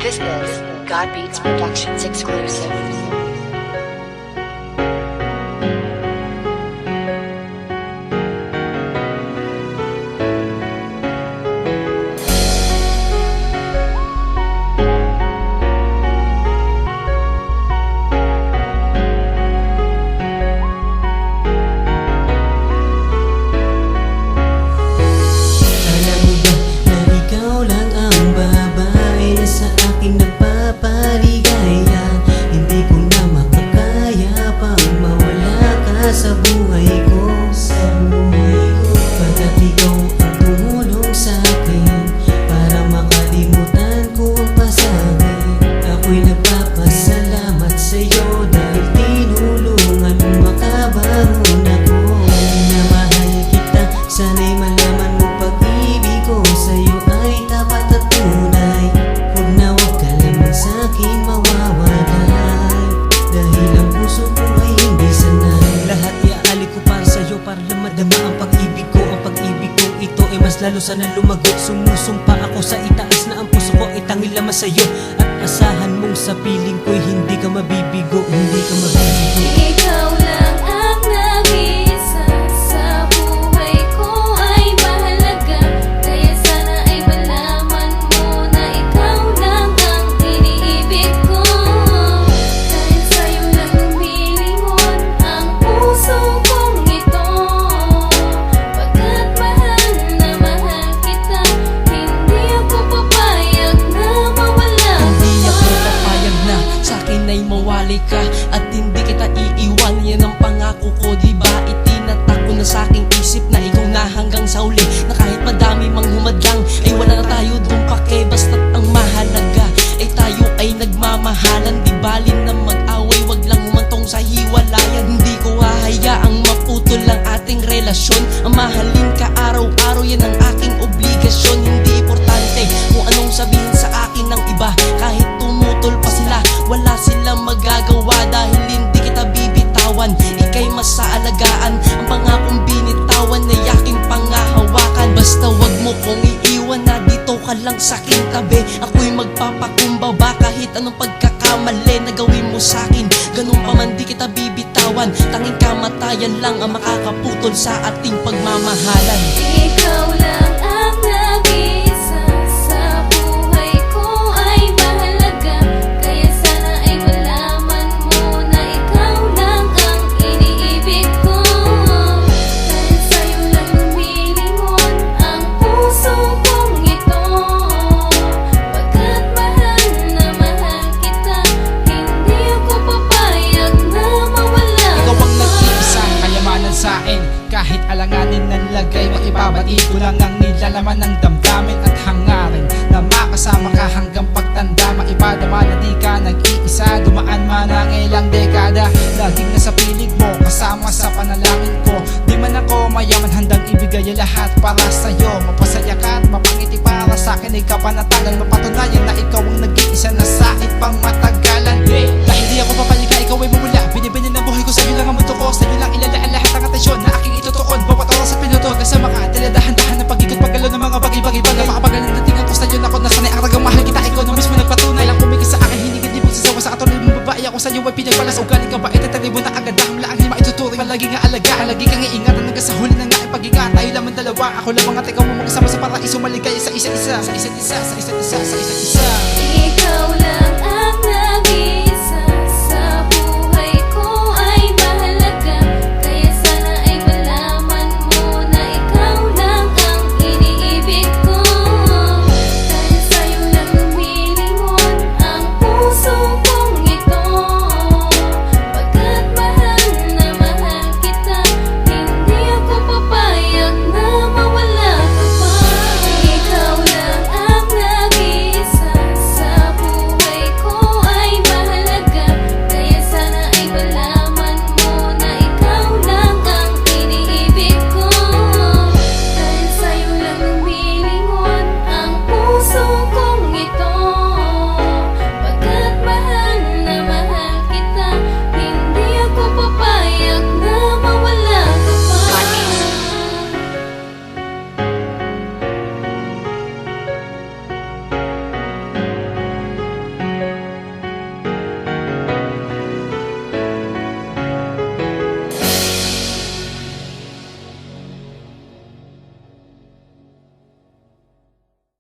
This is God Beats Productions exclusive. Nagpapaligaya, hindi ko na makakaya pang mawala ka sa buhay ko, pagkat ikaw ang tumulong sa'kin para makalimutan ko ang pasakit. Ako'y nagpapasalamat sa'yo dahil tinulungan mo makabangon ako. Na mahal kita, sana'y malaman mo pag-ibig ko sa'yo ay tapat at tunay. Sa'king mawawalay dahil ang puso ko ay hindi sanay. Lahat iaalik ko para sa'yo para lang madama ang pag-ibig ko. Ang pag-ibig ko ito ay mas lalo sana lumagot. Sumusumpa ako sa itaas na ang puso ko ay tanging laman sa'yo. At asahan mong sa piling ko'y hindi ka mabibigo. Hindi ka mabibigo. Ikaw lang ang nag-iisa sa buhay ko ay mahalaga. Kaya sana ay malaman mo na ikaw lang ang iniibig ko. Dahil sa'yo lang lumilingon ang puso kong ito. Pagkat mahal na mahal kita, hindi ako papayag na mawala ka. Hindi ako papayag na sa'kin ay mawali ka at hindi kita iiwan. Yan ang pangako ko, diba? Itinatak ko na sa'king isip na ikaw na hanggang sa uli. Na kahit madami mang humadlang ay wala na tayo dun pake. Basta't ang mahalaga ay tayo ay nagmamahalan. Di bali na mag-away, wag lang humantong sa hiwalayan. Hindi ko hahayaang maputol ang ating relasyon. Ang mahalin ka araw-araw, yan ang aking obligasyon. Hindi importante kung anong sabihin sa akin ng iba. Kahit tumutol pa sila, wala silang magagawa dahil hindi kita bibitawan. Ika'y masaalagaan, ang pangakong binitawan na yaking pangahawakan. Basta wag mo kong iiwan na dito ka lang sa'king tabi. Ako'y magpapakumbaba kahit anong pagkakamali na gawin mo sa'kin. Ganun pa man di kita bibitawan, tanging kamatayan lang ang makakaputol sa ating pagmamahalan. Ikaw lang ang nag-iisa sa buhay ko ay mahalaga. Kaya sana ay malaman mo na ikaw lang ang iniibig ko. Dahil sa'yo lang lumilingon ang puso kong ito. Pagkat mahal na mahal kita, hindi ako papayag na mawala Ikaw ang ka. nag-iisang kayamanan sa'kin. Kahit alanganin ng lagay, makibabati ko lang ang nilalaman ng damdamin at hangarin. Na makasama ka hanggang pagtanda, maibadama na di ka nag-iisa. Dumaan man ang ilang dekada, laging nasa pilig mo, kasama sa panalangin ko. Di man ako mayaman, handang ibigay ang lahat para sa'yo. Mapasaya ka at mapangiti para sa'kin, ay kapanatagan. Mapatunayan na ikaw ang nag-iisa na sa'kin pang matagalan. Dahil di ako papalika, ikaw ay mamula. Binibinin ang buhay ko, sa'yo lang ang mundo ko. Sa'yo lang ilalaan lahat ang atensyon na aking itutuon. Bawat oras sa pinuto, kasama ka, tiladahan-dahan ng pag-ikot, pagalo ng mga bagay-bagay. Napakapagaling na tingnan ko sa'yo na ako nasanay. Ang ragang mahal kita, ikaw na mismo nagpatunay. Lang kumigil sa akin, hindi ka di magsasawa sa katuloy mong babae. Ako sa'yo ay pinagpalas, ugaling ka ba? Itatali mo na agad, dahil lang hima ituturing. Palagi nga alaga, lagi kang iingatan hanggang sa huli na nga ipag-ingat. Tayo lamang dalawa, ako lamang at ikaw mo magkasama sa paraiso. Maligaya sa isa't isa, sa isa't isa, sa isa't isa, sa isa't isa.